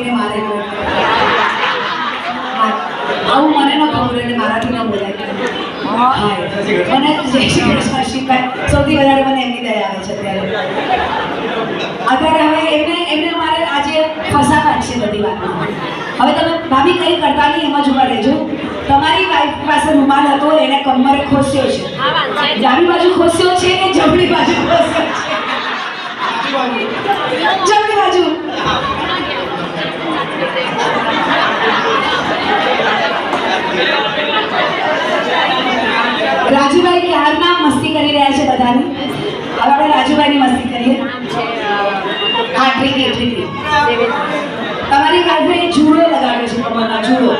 કહીને મારે આવું મને ન ખબર એટલે મારાથી ન બોલાય. હા મને જય શ્રી કૃષ્ણ શિવભાઈ સૌથી વધારે મને એમની દયા આવે છે અત્યારે. હવે એમને મારે આજે ફસાવા છે બધી વાતમાં. હવે તમે ભાભી કંઈ કરતા નહીં એમાં જોવા રહેજો. તમારી વાઈફ પાસે રૂમાલ હતો એને કમરે ખોસ્યો છે, ડાબી બાજુ ખોસ્યો છે કે જમણી બાજુ ખોસ્યો છે? જમણી બાજુ. રાજુભાઈ ક્યારના મસ્તી કરી રહ્યા છે બધાની. હવે આપણે રાજુભાઈની મસ્તી કરીએ. હા ટ્રીકી. તમારી વાઈફે જુડો લગાડ્યો છે કમરમાં, જુડો,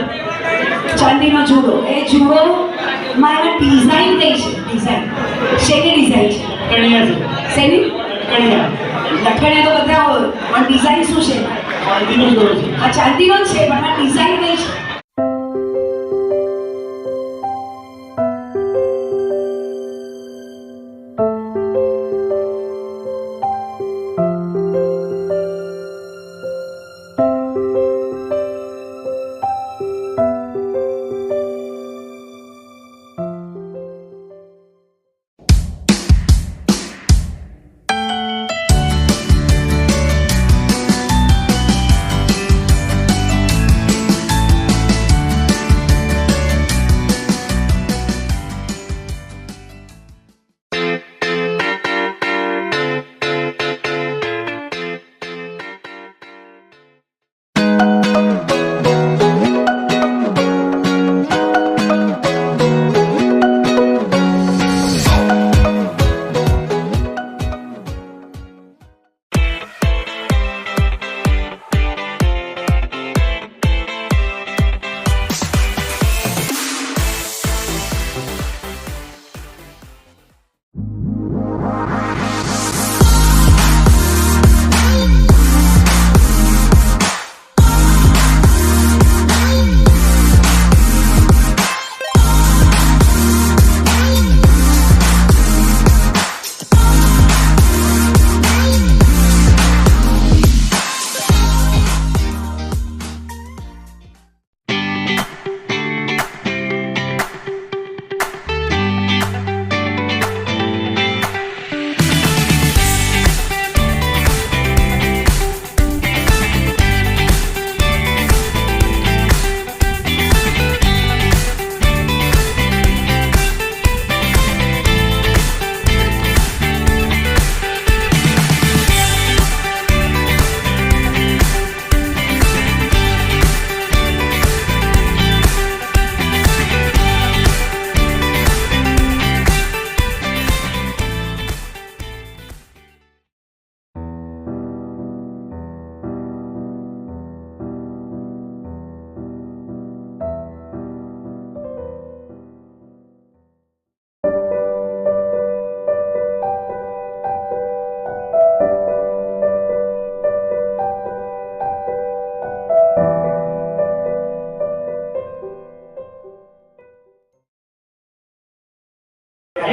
ચાંદીનો જુડો. એ જુડો માં એને ડિઝાઇન કઈ છે? ડિઝાઇન શેની ડિઝાઇન છે? કણિયા છે. શેની? કણિયા. લટકણિયા તો બધા હોય પણ ડિઝાઇન શું છે? ચાંદીનો જુડો છે. આ ચાંદીનો જ છે પણ આ ડિઝાઇન કઈ છે?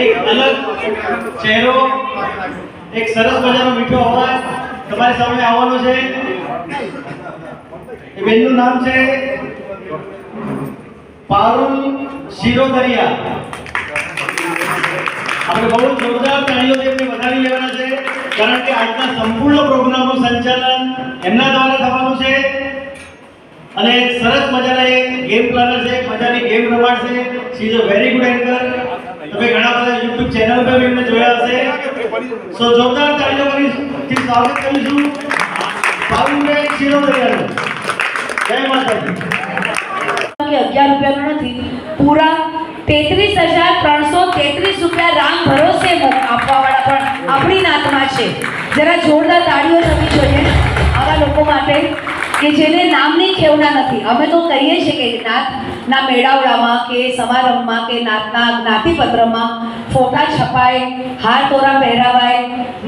એક અલગ ચહેરો, એક સરસ મજાનો મીઠો અવાજ તમારી સામે આવવાનો છે. એ બેનનું નામ છે પારુલ શિરોદરિયા. આપણે બહુ જોરદાર તાળીઓથી એમને વધાવી લેવાના છે કારણ કે આજના સંપૂર્ણ પ્રોગ્રામનું સંચાલન એમના દ્વારા થવાનું છે. અને એક સરસ મજાના એક ગેમ પ્લાનર છે, મજાની ગેમ રમાડશે. She is a very good anchor. તમે ઘણા બધા YouTube ચેનલ પર એમને જોયા હશે. સો જોરદાર તાળીઓ થી સ્વાગત કરીશું પારુલબેન શિરોદરિયાનું. જય માતાજી. 11 રૂપિયાનો નથી, પૂરા 33,333 રૂપિયા રામ ભરોસે આપવાવાળા પણ આપણી નાતમાં છે. જરા જોરદાર તાળીઓ થવી જોઈએ આવા લોકો માટે કે જેને નામની ખેવના નથી. અમે તો કહીએ છીએ કે નાતના મેળાવડામાં કે સમારંભમાં કે નાતના જ્ઞાતિપત્રમાં ફોટા છપાય, હાર તોરા પહેરાવાય,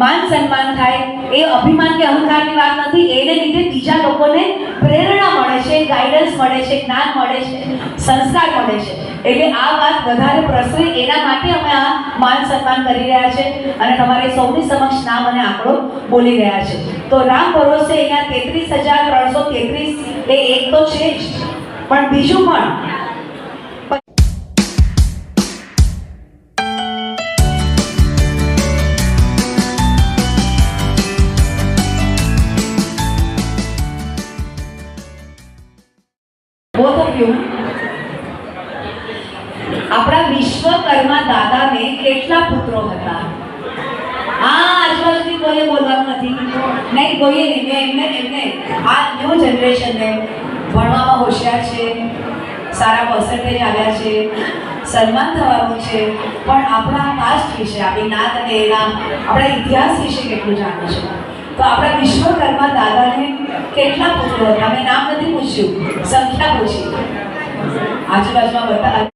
માન સન્માન થાય, એ અભિમાન કે અહંકારની વાત નથી. એને લીધે બીજા લોકોને પ્રેરણા મળે છે, ગાઈડન્સ મળે છે, જ્ઞાન મળે છે, સંસ્કાર મળે છે. એટલે આ વાત વધારે પ્રસરે એના માટે અમે આ માન સન્માન કરી રહ્યા છે અને તમારે સૌની સમક્ષ નામ અને આંકડો બોલી રહ્યા છે. તો રામ ભરોસે અહીંયા 33,333 એ એક તો છે જ, પણ બીજું પણ both of you, આપણા વિશ્વકર્મા દાદાને કેટલા પુત્રો હતા? આજુબાજુથી કોઈએ બોલવાનું નથી. નહીં, કોઈએ નહીં. એમને આ ન્યૂ જનરેશનને ભણવામાં હોશિયાર છે, સારા પર્સન્ટેજ આવ્યા છે, સન્માન થવાનું છે, પણ આપણા કાસ્ટ વિશે, આપણી નાત અને એના આપણા ઇતિહાસ વિશે કેટલું જાણે છે? તો આપણા વિશ્વકર્મા દાદાને કેટલા પુત્રો હતા? મેં નામ નથી પૂછ્યું, સંખ્યા પૂછી. આજુબાજુમાં બતા.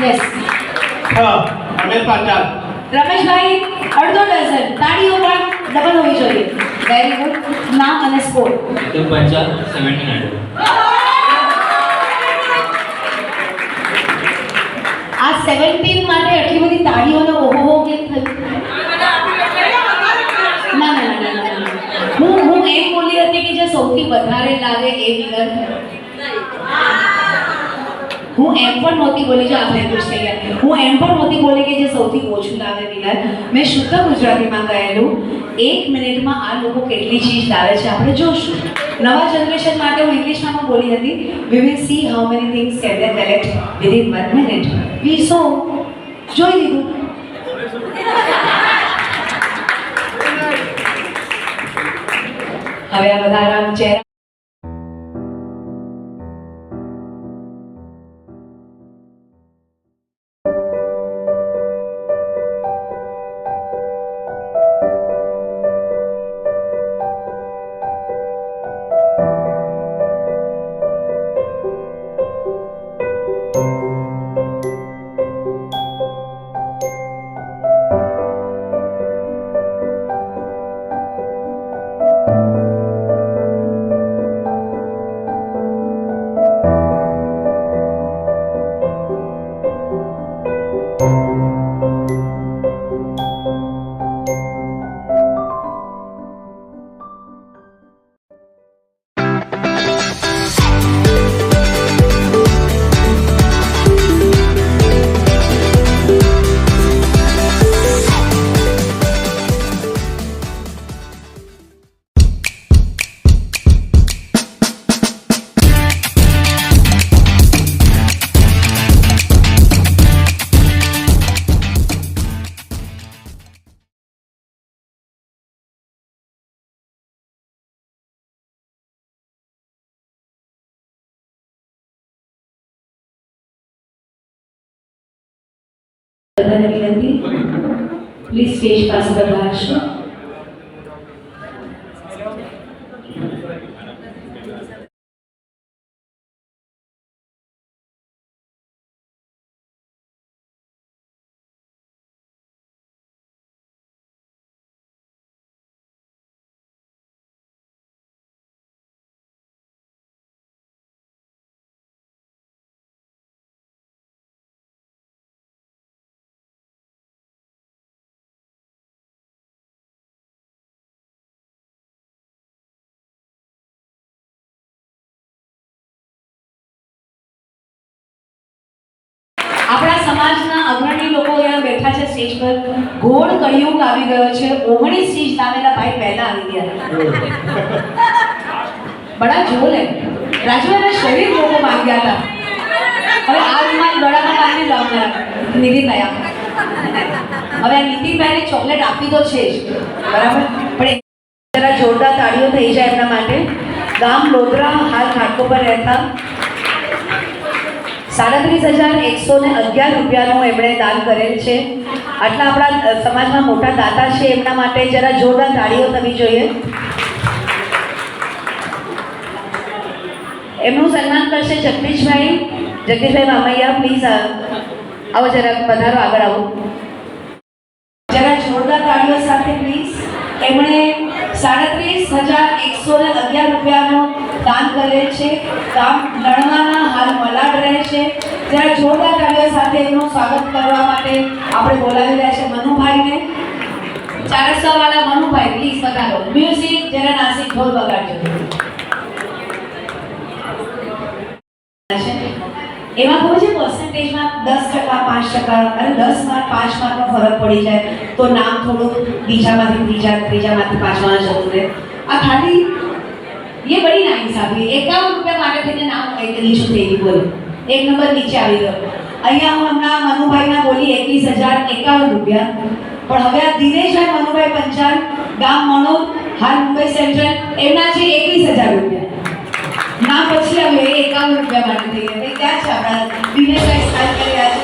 યસ, રમેશ પાચાર. રમેશભાઈ અડધો ડઝન. તાળીઓ પણ ડબલ હોવી જોઈએ. Very good. નામ અને સ્કોર? તો પાચાર 79. આ 17 માટે આટલી બધી તાળીઓનો ઓહો કેમ થયું? ના. હું એમ બોલી હતી કે જે સૌથી વધારે લાગે એ વિનર. હું એમ પણ નહોતી બોલી, જો આપણે ખુશ થઈ ગયા. હું એમ પણ નહોતી બોલી કે જે સૌથી ઓછું લાવે વિનર. મેં શુદ્ધ ગુજરાતીમાં કહેલું 1 મિનિટમાં આ લોકો કેટલી ચીજ લાવે છે આપણે જોશું. નવા જનરેશન માટે હું ઇંગ્લિશમાં પણ બોલી હતી. We will see how many things can they collect within 1 minute. We saw જોઈ લીધું. હવે આ બધા આરામ ચહેરા બધાને વિનંતી, પ્લીઝ સ્ટેજ પાસે પધારશો. આપણા સમાજના અગ્રણી લોકો અહીંયા બેઠા છે સ્ટેજ પર. ઘોડ કળિયુગ આવી ગયો છે. 19 ચીજ લાવેલા ભાઈ પહેલા આવી ગયા. बड़ा झोल है राजू एना शरीर लोगो मांग्या था હવે આ રૂમાલ ગળામાં બાંધી લાવનારા નીતિનભાઈ હવે આ નીતિનભાઈને ચોકલેટ આપી તો છે જ બરાબર પણ જરા જોરદાર તાળીઓ થઈ જાય એમના માટે ગામ લોધરા હાલ ઘાટકોપર રહેતા 37,111 રૂપિયાનું એમણે દાન કરેલ છે આટલા આપણા સમાજમાં મોટા દાતા છે એમના માટે જરા જોરદાર તાળીઓ થવી જોઈએ એમનું સન્માન કરશે જગદીશભાઈ મામૈયા પ્લીઝ આવો જરા પધારો આગળ આવો જરા જોરદાર તાળીઓ સાથે પ્લીઝ એમણે 37,111 રૂપિયાનો દાન કરેલ છે ગામ લણવાના હાલ મલાડ રહે છે જરા જોરદાર તાળીઓ સાથે એમનું સ્વાગત કરવા માટે આપણે બોલાવી રહ્યા છે મનુભાઈને ચારસવાળા મનુભાઈ પ્લીઝ પધારો મ્યુઝિક જરા નાસિક ઢોલ વગાડજો એમાં ખબર છે પર્સન્ટેજમાં 10%, 5% અને 10 માર્ક 5 માર્કનો ફરક પડી જાય તો નામ થોડું બીજામાંથી ત્રીજામાંથી પાંચમાં જતું રહે આ ખાલી ये बड़ी नाइंसाफी 51 રૂપિયા માટે થઈને નામ નીચું થઈ ગયું બોલો એક નંબર નીચે આવી ગયો અહીંયા હું હમણાં મનુભાઈના બોલી 21,051 રૂપિયા પણ હવે આ દિનેશભાઈ મનુભાઈ પંચાલ ગામ મણોદ હાલ મુંબઈ સેન્ટ્રલ એમના છે 21,000 રૂપિયા ના પછી હવે 51 રૂપિયા માટે થઈ ગયા ક્યાં છે આપણા દિનેશભાઈ સ્ટાર્ટ કરી રહ્યા છે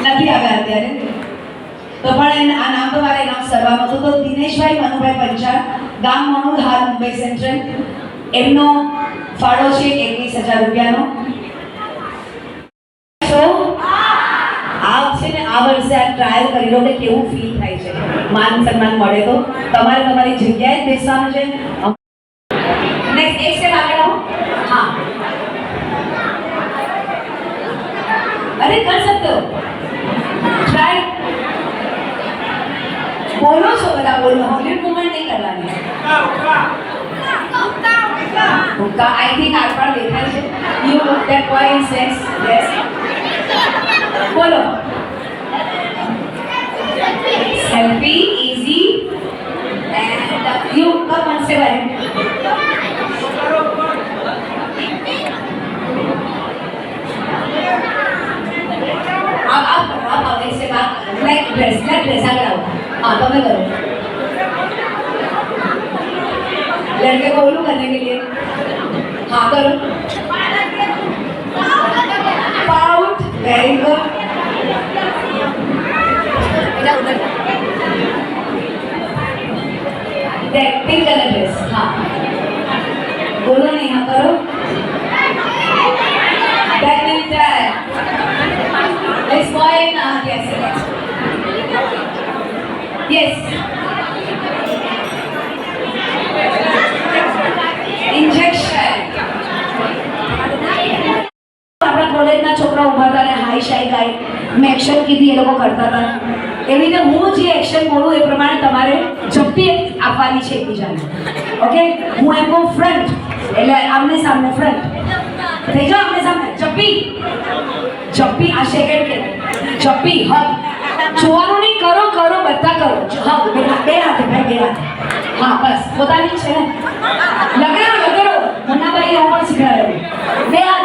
નથી આવ્યા અત્યારે તો પણ આ નામ તો મારે નામ સર્વાનું હતું તો દિનેશભાઈ મનુભાઈ પંચાલ ગામ મણોદ હાલ મુંબઈ સેન્ટ્રલ એમનો ફાળો છે 21,000 રૂપિયાનો તો આપ છે ને આ વર્ષે આ ટ્રાયલ કરી લો કે કેવું ફીલ થાય છે માન સન્માન મળે તો તમારે તમારી જગ્યાએ જ બેસવાનું છે નેક્સ્ટ એક સ્ટેપ આગળ આવો हाँ अरे कर सकते हो ट्राई बोलो છો બધા બોલો હોલિડ મૂવમેન્ટ નહીં કરવાની હુક્કા આઈ થિંક આ પણ દેખાય છે you look that boy in sex yes બોલો selfie easy and you come on से बारे आप ऐसे बात लाइक ड्रेस आगे आओ हाँ तो मैं करूँ लड़के को उल्लू करने के लिए हाँ करो pout very good pink colour dress हाँ बोलो नहीं हाँ करो badminton This boy yes. Yes. Injection. આપણા કોલેજના છોકરા ઉભા હતા અને હાઈ શાઈ ગાય મેં એક્શન કીધી એ લોકો કરતા હતા એવી રીતે હું જે એક્શન બોલું એ પ્રમાણે તમારે ઝપટી આપવાની છે એકબીજાને ઓકે હું એમ કહું ફ્રન્ટ એટલે આમને સામને ફ્રન્ટ થઈ જાઓ આમને સામને ચપ્પી આ સેકન્ડ કે ચપ્પી હગ જોવાનું નહીં કરો બધા કરો હગ બે હાથે ભાઈ બે હાથે હા બસ પોતાની છે ને લગડો મુન્નાભાઈ એવું પણ શીખવાડે બે હાથ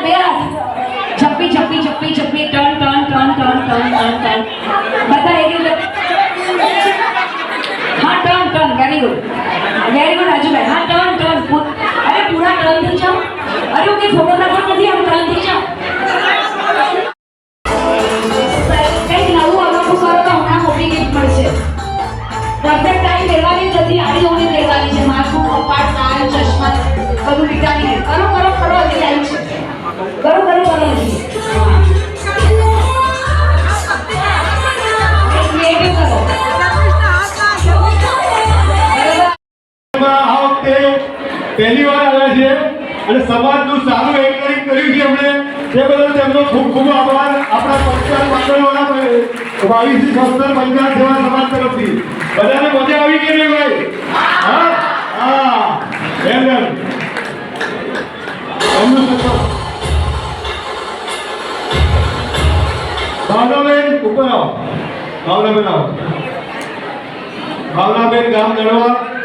ચપ્પી ટર્ન બધા એક હા ટર્ન વેરી ગુડ રાજુભાઈ હા ટર્ન અરે પૂરા ટર્ન થઈ જાઓ અરે હું કઈ ફોટોગ્રાફર નથી આમ ટર્ન થઈ જાઓ પરફેક્ટ ટાઈમ લેવાની નથી આડી ઓળી લેવાની છે માથું કપાળ કાન ચશ્મા બધું વિટાની કરો હજી ટાઈમ છે કરો હજી ક્રિએટિવ કરો આ વખતે પહેલી વાર આવ્યા છે અને સમાજનું સારું એન્કરેજ કર્યું છે એમણે તે બદલ તેમનો ખૂબ ખૂબ આભાર આપણા પંચાયત મંડળવાળા 22 સંસ્થા પંચાયત સેવા સમાજ તરફથી બધાને મજા આવી કે નહીં ભાઈ હા એમ એમનું સપોર્ટ ભાવનાબેન ઉપર આવો ભાવનાબેન ગામ લડવા